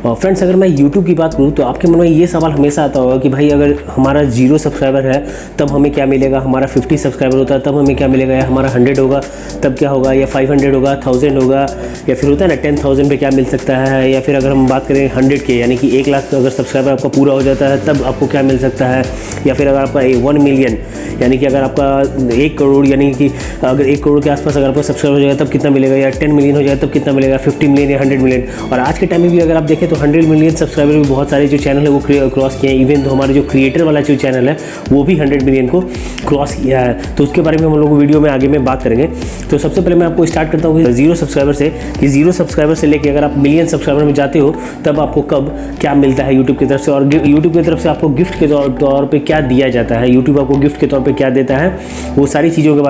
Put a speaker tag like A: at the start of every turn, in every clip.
A: Friends, अगर मैं YouTube की बात करूँ तो आपके मन में ये सवाल हमेशा आता होगा कि भाई अगर हमारा 0 सब्सक्राइबर है तब हमें क्या मिलेगा, हमारा 50 सब्सक्राइबर होता है तब हमें क्या मिलेगा, या हमारा 100 होगा तब क्या होगा, या 500 होगा, 1000 होगा, या फिर होता है ना 10,000 पे क्या मिल सकता है, या फिर अगर हम बात करें 100 के यानी कि 1 लाख अगर सब्सक्राइबर आपका पूरा हो जाता है तब आपको क्या मिल सकता है, या फिर अगर आपका 1 मिलियन यानी कि अगर आपका 1 करोड़ यानी कि अगर 1 करोड़ के आसपास अगर आपका सब्सक्राइबर हो जाएगा तब कितना मिलेगा, या 10 मिलियन हो जाए तब कितना मिलेगा, 50 मिलियन या 100 मिलियन। और आज के टाइम में भी अगर आप देखें तो 100 मिलियन सब्सक्राइबर भी बहुत सारे जो चैनल है वो क्रॉस किए हैं। इवन तो हमारे जो क्रिएटर वाला जो चैनल है वो भी 100 मिलियन को क्रॉस किया है। तो उसके बारे में हम लोग वीडियो में आगे में बात करेंगे। तो सबसे पहले मैं आपको स्टार्ट करता हूँ 0 सब्सक्राइबर से, कि 0 सब्सक्राइबर से लेकर अगर आप मिलियन सब्सक्राइबर में जाते हो तब आपको कब क्या मिलता है यूट्यूब की तरफ से, और यूट्यूब की तरफ से आपको गिफ्ट के तौर पर क्या दिया जाता है, यूट्यूब आपको गिफ्ट के तौर पर क्या देता है, वो सारी चीज़ों के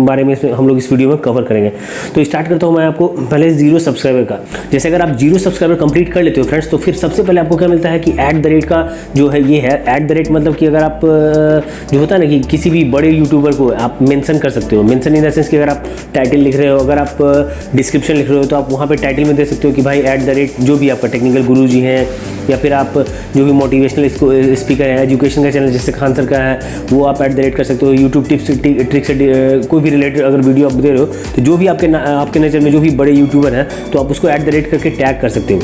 A: बारे में हम लोग इस वीडियो में कवर करेंगे। तो स्टार्ट करता हूँ मैं आपको पहले 0 सब्सक्राइबर का। जैसे अगर आप 0 सब्सक्राइबर कंप्लीट कर लेते हो फ्रेंड्स, तो फिर सबसे पहले आपको क्या मिलता है कि @ का जो है ये है। @ मतलब कि अगर आप जो होता है ना कि किसी भी बड़े यूट्यूबर को आप मेंशन कर सकते हो। मेंशन इन द सेंस कि अगर आप टाइटल लिख रहे हो, अगर आप डिस्क्रिप्शन लिख रहे हो तो आप वहाँ पे टाइटल में दे सकते हो कि भाई @ जो भी आपका टेक्निकल गुरु जी हैं, या फिर आप जो भी मोटिवेशनल स्पीकर है, एजुकेशन का चैनल जैसे खान सर का है वो आप @ कर सकते हो। यूट्यूब टिप्स ट्रिक्स से कोई भी रिलेटेड अगर वीडियो आप दे रहे हो तो जो भी आपके नज़र में जो भी बड़े यूट्यूबर हैं तो आप उसको @ करके टैग कर सकते हो।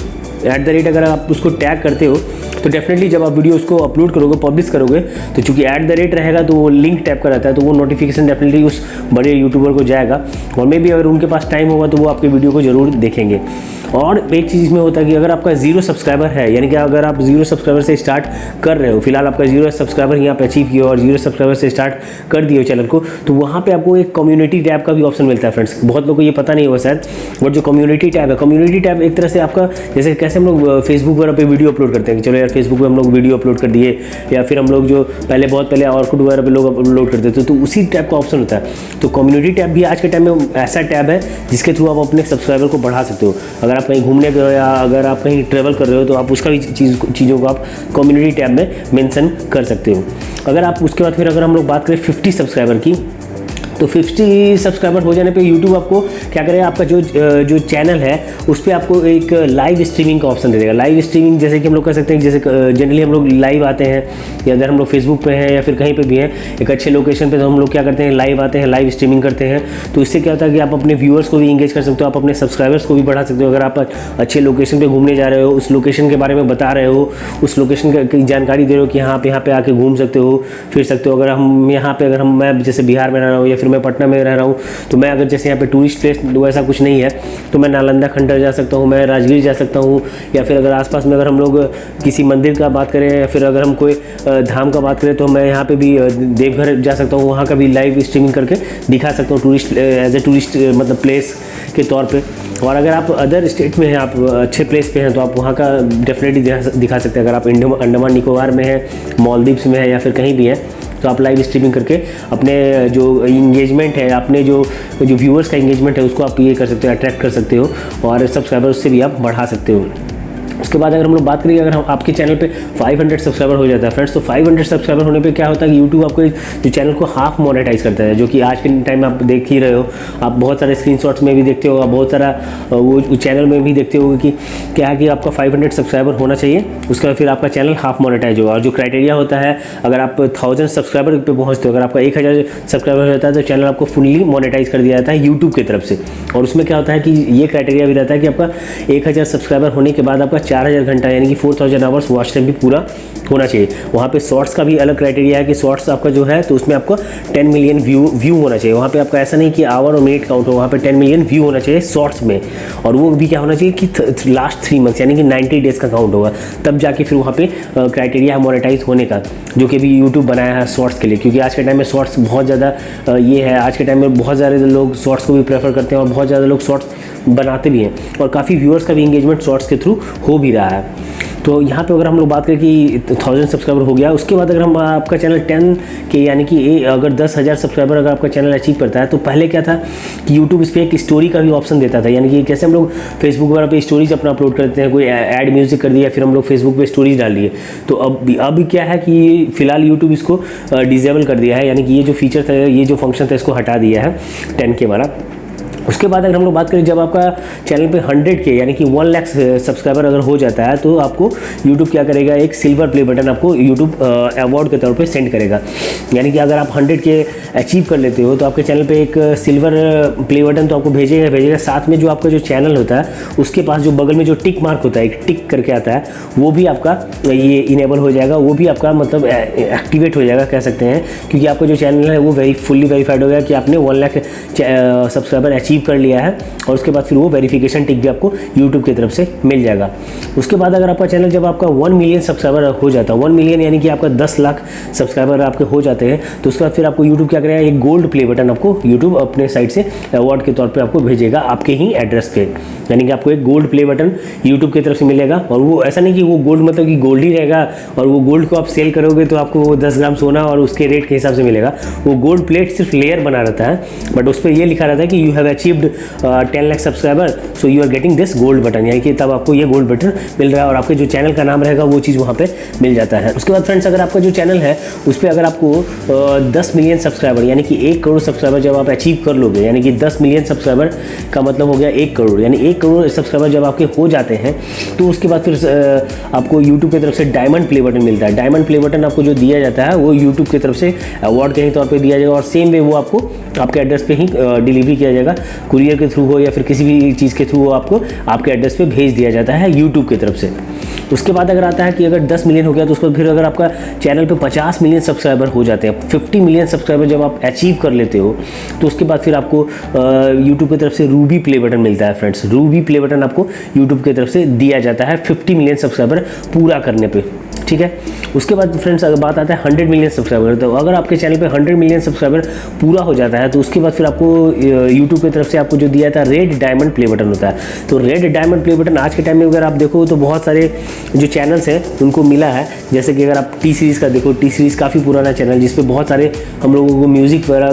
A: @ अगर आप उसको टैग करते हो तो डेफिनेटली जब आप वीडियो उसको अपलोड करोगे, पब्लिश करोगे, तो चूंकि @ रहेगा तो वो लिंक टैप का रहता है तो वो नोटिफिकेशन डेफिनेटली उस बड़े यूट्यूबर को जाएगा, और मे भी अगर उनके पास टाइम होगा तो वो आपके वीडियो को ज़रूर देखेंगे। और एक चीज़ में होता है कि अगर आपका 0 सब्सक्राइबर है, यानी कि अगर आप 0 सब्सक्राइबर से स्टार्ट कर रहे हो, फिलहाल आपका 0 सब्सक्राइबर यहाँ पे अचीव किया और 0 सब्सक्राइबर से स्टार्ट कर दिए हो चैनल को, तो वहाँ पे आपको एक कम्युनिटी टैब का भी ऑप्शन मिलता है फ्रेंड्स। बहुत लोगों को ये पता नहीं होगा शायद, बट जो कम्युनिटी टैब है, कम्युनिटी टैब एक तरह से आपका जैसे कैसे हम लोग फेसबुक वगैरह पे वीडियो अपलोड करते हैं कि चलो यार फेसबुक पे हम लोग वीडियो अपलोड कर दिए, या फिर हम लोग जो बहुत पहले ऑर्कुट वगैरह पे लोग अपलोड करते थे, तो उसी टैब का ऑप्शन होता है। तो कम्युनिटी टैब भी आज के टाइम में ऐसा टैब है जिसके थ्रू आप अपने सब्सक्राइबर को बढ़ा सकते हो। अगर आप कहीं घूमने गए हो या अगर आप कहीं ट्रैवल कर रहे हो तो आप उसका भी चीज़ों को आप कम्युनिटी टैब में मेंशन कर सकते हो। अगर आप उसके बाद फिर अगर हम लोग बात करें 50 सब्सक्राइबर की, तो 50 सब्सक्राइबर हो जाने पे यूट्यूब आपको क्या करेगा, आपका जो चैनल है उस पर आपको एक लाइव स्ट्रीमिंग का ऑप्शन दे देगा। लाइव स्ट्रीमिंग जैसे कि हम लोग कर सकते हैं, जैसे जनरली हम लोग लाइव आते हैं, या अगर हम लोग फेसबुक पे हैं या फिर कहीं पे भी हैं एक अच्छे लोकेशन पे, तो हम लोग क्या करते हैं लाइव आते हैं, लाइव स्ट्रीमिंग करते हैं। तो इससे क्या होता है कि आप अपने व्यूअर्स को भी इंगेज कर सकते हो, आप अपने सब्सक्राइबर्स को भी बढ़ा सकते हो। अगर आप अच्छे लोकेशन पर घूमने जा रहे हो, उस लोकेशन के बारे में बता रहे हो, उस लोकेशन की जानकारी दे रहे हो कि हाँ आप यहाँ पे आके घूम सकते हो, फिर सकते हो। अगर हम यहाँ पे अगर मैं जैसे बिहार में रह रहा हूँ या फिर मैं पटना में रह रहा हूँ, तो मैं अगर जैसे यहाँ पे टूरिस्ट प्लेस वैसा कुछ नहीं है तो मैं नालंदा खंडर जा सकता हूँ, मैं राजगीर जा सकता हूँ, या फिर अगर आसपास में अगर हम लोग किसी मंदिर का बात करें या फिर अगर हम कोई धाम का बात करें तो मैं यहाँ पे भी देवघर जा सकता हूँ, वहाँ का भी लाइव स्ट्रीमिंग करके दिखा सकता हूँ टूरिस्ट एज ए टूरिस्ट मतलब प्लेस के तौर पे। और अगर आप अदर स्टेट में हैं, आप अच्छे प्लेस पे हैं, तो आप वहाँ का डेफिनेटली दिखा सकते हैं। अगर आप अंडमान निकोबार में हैं, मालदीव्स में है या फिर कहीं भी हैं, तो आप लाइव स्ट्रीमिंग करके अपने जो इंगेजमेंट है, अपने जो व्यूअर्स का इंगेजमेंट है उसको आप ये कर सकते हो, अट्रैक्ट कर सकते हो, और सब्सक्राइबर उससे भी आप बढ़ा सकते हो। उसके बाद अगर हम लोग बात करें, अगर हम आपके चैनल पे 500 सब्सक्राइबर हो जाता है फ्रेंड्स, तो 500 सब्सक्राइबर होने पे क्या होता है कि यूट्यूब आपको जो चैनल को हाफ मोनेटाइज करता है, जो कि आज के टाइम में आप देख ही रहे हो। आप बहुत सारे स्क्रीनशॉट्स में भी देखते हो, आप बहुत सारा वो चैनल में भी देखते हो कि क्या है कि आपका 500 सब्सक्राइबर होना चाहिए, उसके बाद फिर आपका चैनल हाफ मोनेटाइज होगा। और जो क्राइटेरिया होता है, अगर आप 1000 सब्सक्राइबर पे पहुँचते हो, अगर आपका 1000 सब्सक्राइबर होता है तो चैनल आपको फुल्ली मोनेटाइज कर दिया जाता है यूट्यूब की तरफ से। और उसमें क्या होता है कि ये क्राइटेरिया भी रहता है कि आपका 1000 सब्सक्राइबर होने के बाद आपका 4000 घंटा यानी कि 4000 आवर्स वॉच टाइम भी पूरा होना चाहिए। वहाँ पे शॉर्ट्स का भी अलग क्राइटेरिया है कि शॉर्ट्स आपका जो है तो उसमें आपको 10 मिलियन व्यू होना चाहिए। वहाँ पे आपका ऐसा नहीं कि आवर और मिनट काउंट हो, वहाँ पे 10 मिलियन व्यू होना चाहिए शॉर्ट्स में। और वो भी क्या होना चाहिए कि लास्ट 3 मंथ्स यानी कि 90 डेज़ का काउंट होगा, तब जाके फिर वहाँ पे क्राइटेरिया है मोनेटाइज होने का, जो कि भी यूट्यूब बनाया है शॉर्ट्स के लिए। क्योंकि आज के टाइम में शॉर्ट्स बहुत ज़्यादा ये है, आज के टाइम में बहुत ज़्यादा लोग शॉर्ट्स को भी प्रेफर करते हैं और बहुत ज़्यादा लोग शॉर्ट्स बनाते भी हैं, और काफ़ी व्यूअर्स का भी इंगेजमेंट शॉर्ट्स के थ्रू हो भी रहा है। तो यहाँ पे अगर हम लोग बात करें कि 1000 सब्सक्राइबर हो गया, उसके बाद अगर हम आपका चैनल 10 के यानी कि अगर 10,000 सब्सक्राइबर अगर आपका चैनल अचीव करता है, तो पहले क्या था कि यूट्यूब इस पर एक स्टोरी का भी ऑप्शन देता था। यानी कि कैसे हम लोग फेसबुक वगैरह पे स्टोरीज अपना अपलोड करते हैं, कोई ऐड म्यूजिक कर दिया, फिर हम लोग फेसबुक पे स्टोरीज डाल दिए। तो अब क्या है कि फिलहाल यूट्यूब इसको डिसेबल कर दिया है, यानी कि ये जो फीचर था, ये जो फंक्शन था, इसको हटा दिया है 10 के वाला। उसके बाद अगर हम लोग बात करें, जब आपका चैनल पे 100K यानी कि 1 लाख सब्सक्राइबर अगर हो जाता है तो आपको यूट्यूब क्या करेगा, एक सिल्वर प्ले बटन आपको यूट्यूब अवार्ड के तौर पे सेंड करेगा। यानी कि अगर आप 100K अचीव कर लेते हो तो आपके चैनल पे एक सिल्वर प्ले बटन तो आपको भेजेगा। साथ में जो आपका जो चैनल होता है उसके पास जो बगल में जो टिक मार्क होता है, एक टिक करके आता है, वो भी आपका ये इनेबल हो जाएगा, वो भी आपका मतलब एक्टिवेट हो जाएगा कह सकते हैं, क्योंकि आपका जो चैनल है वो फुल्ली वेरीफाइड हो गया कि आपने 1 लाख सब्सक्राइबर अचीव कर लिया है। और उसके बाद फिर वो वेरिफिकेशन टिक भी आपको यूट्यूब की तरफ से मिल जाएगा। उसके बाद अगर आपका चैनल जब आपका 1 मिलियन सब्सक्राइबर हो जाता है, 1 मिलियन यानी कि आपका 10 लाख सब्सक्राइबर आपके हो जाते हैं, तो उसके बाद फिर आपको यूट्यूब क्या करेगा, एक गोल्ड प्ले बटन आपको यूट्यूब अपने साइड से अवार्ड के तौर पे आपको भेजेगा आपके ही एड्रेस पे। यानी कि आपको एक गोल्ड प्ले बटन यूट्यूब की तरफ से मिलेगा। और वो ऐसा नहीं कि वो गोल्ड मतलब कि गोल्ड ही रहेगा और वो गोल्ड को आप सेल करोगे तो आपको वो 10 ग्राम सोना और उसके रेट के हिसाब से मिलेगा। वो गोल्ड प्लेट सिर्फ लेयर बना रहता है, बट उस पर ये लिखा रहता है कि you have achieved 10 lakh subscriber, so you are getting this gold button, यानी कि तब आपको ये गोल्ड बटन मिल रहा है और आपके जो चैनल का नाम रहेगा वो चीज़ वहाँ पे मिल जाता है। उसके बाद फ्रेंड्स, अगर आपका जो चैनल है उस पर अगर आपको 10 मिलियन सब्सक्राइबर यानी कि 1 करोड़ सब्सक्राइबर जब आप अचीव कर लोगे, यानी कि 10 मिलियन सब्सक्राइबर का मतलब हो गया 1 करोड़, यानी 1 करोड़ सब्सक्राइबर जब आपके हो जाते हैं तो उसके बाद फिर आपको यूट्यूब की तरफ से डायमंड प्ले बटन मिलता है। डायमंड प्ले बटन आपको जो दिया जाता है वो यूट्यूब की तरफ से अवार्ड के तौर पर दिया जाएगा और सेम वे वो आपको आपके एड्रेस पे ही डिलीवरी किया जाएगा, कुरियर के थ्रू हो या फिर किसी भी चीज़ के थ्रू आपको आपके एड्रेस पे भेज दिया जाता है यूट्यूब की तरफ से। उसके बाद अगर आता है कि अगर 10 मिलियन हो गया तो उसको फिर अगर आपका चैनल पे 50 मिलियन सब्सक्राइबर हो जाते हैं, 50 मिलियन सब्सक्राइबर जब आप अचीव कर लेते हो तो उसके बाद फिर आपको यूट्यूब की तरफ से रूबी प्ले बटन मिलता है। फ्रेंड्स, रूबी प्ले बटन आपको यूट्यूब की तरफ से दिया जाता है 50 मिलियन सब्सक्राइबर पूरा करने पे, ठीक है। उसके बाद फ्रेंड्स, अगर बात आता है 100 मिलियन सब्सक्राइबर, तो अगर आपके चैनल पे 100 मिलियन सब्सक्राइबर पूरा हो जाता है तो उसके बाद फिर आपको यूट्यूब की तरफ से आपको जो दिया था रेड डायमंड प्ले बटन होता है। तो रेड डायमंड प्ले बटन आज के टाइम में अगर आप देखो तो बहुत सारे जो चैनल्स हैं उनको मिला है। जैसे कि अगर आप टी सीरीज़ का देखो, टी सीरीज़ काफ़ी पुराना चैनल जिसपे बहुत सारे हम लोगों को म्यूज़िक वगैरह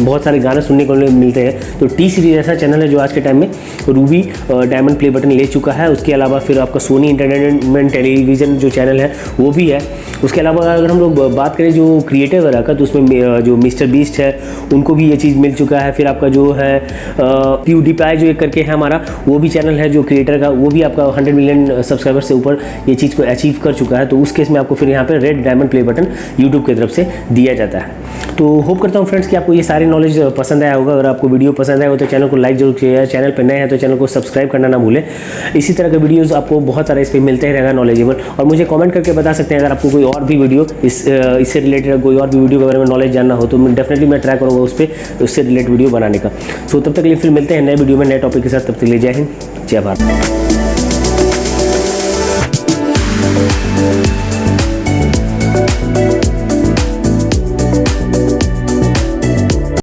A: बहुत सारे गाने सुनने को मिलते हैं। तो टी सीरीज़ ऐसा चैनल है जो आज के टाइम में रूबी डायमंड प्ले बटन ले चुका है। उसके अलावा फिर आपका सोनी एंटरटेनमेंट टेलीविज़न जो चैनल है वो भी है। उसके अलावा अगर हम लोग बात करें जो क्रिएटर वगैरह का, तो उसमें जो मिस्टर बीस्ट है उनको भी ये चीज़ मिल चुका है। फिर आपका जो है प्यूडीपाई जो एक करके है हमारा, वो भी चैनल है जो क्रिएटर का, वो भी आपका 100 मिलियन सब्सक्राइबर से ऊपर ये चीज़ को अचीव कर चुका है। तो उस केस में आपको फिर यहाँ पे red diamond play button YouTube की तरफ से दिया जाता है। तो होप करता हूँ फ्रेंड्स कि आपको ये सारी नॉलेज पसंद आया होगा। अगर आपको वीडियो पसंद आया हो तो चैनल को लाइक जरूर कीजिएगा, चैनल पर नए हैं तो चैनल को सब्सक्राइब करना ना भूलें। इसी तरह के वीडियोज़ आपको बहुत सारे इस पर मिलते ही रहेगा नॉलेजेबल, और मुझे कमेंट करके बता सकते हैं अगर आपको कोई और भी वीडियो इससे रिलेटेड कोई और भी वीडियो के बारे में नॉलेज जानना हो तो डेफिनेटली मैं ट्राई करूँगा उस पर उससे रिलेटेड वीडियो बनाने का। सो तब तक के लिए फिर मिलते हैं नए वीडियो में नए टॉपिक के साथ। तब तक के लिए जय हिंद, जय भारत।